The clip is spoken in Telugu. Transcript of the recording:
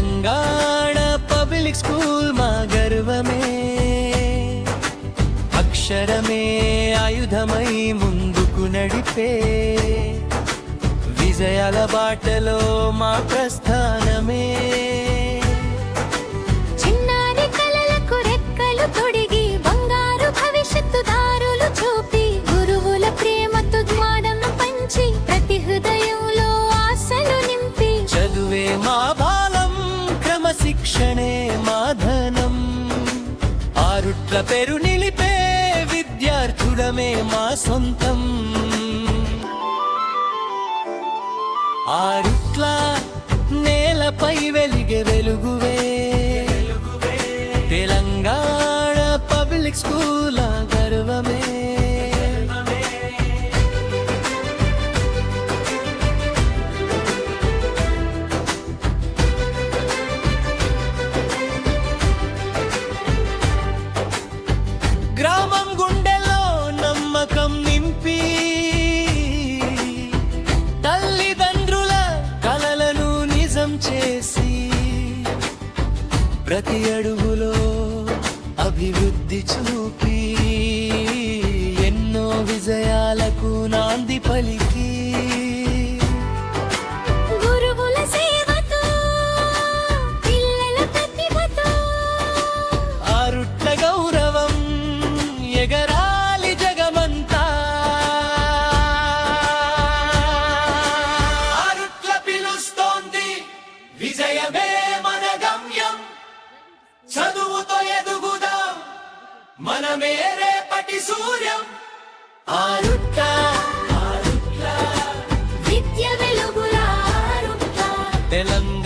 తెలంగాణ పబ్లిక్ స్కూల్ మా గర్వమే, అక్షరమే ఆయుధమై ముందుకు నడిపే, విజయాల బాటలో మా ప్రస్థానమే. చిన్నారి కలలకు రెక్కలు తొడిగి బంగారు భవిష్యత్తు దారులు చూపి, గురువుల ప్రేమతో జ్ఞానం పంచి ప్రతి హృదయంలో ఆశలు నింపి, చదువే మా బాలం క్రమశిక్షణే మా ధనం, ఆరుట్ల పేరు నిలిపే విద్యార్థులమే మా సొంతం. ఆరుట్ల నేలపై వెలిగే వెలుగువే, తెలంగాణ పబ్లిక్ స్కూల్ గర్వమే. గ్రామం గుండెలో నమ్మకం నింపి, తల్లిదండ్రుల కలలను నిజం చేసి, ప్రతి అడుగులో అభివృద్ధి చూపి, ఎన్నో విజయాలకు నాంది పలికి, గురువుల సేవతో పిల్లల ప్రతిభతో ఆరుట్ల గౌరవం ఎగరాలి జగమంతా. ఆరుట్ల పిలుస్తోంది విజయమే మన గమ్యం, చదువుతో ఎదుగుదాం మనమే రేపటి సూర్యం. ఆరుట్ల విద్య వెలుగుల ఆరుట్ల తెలంగాణ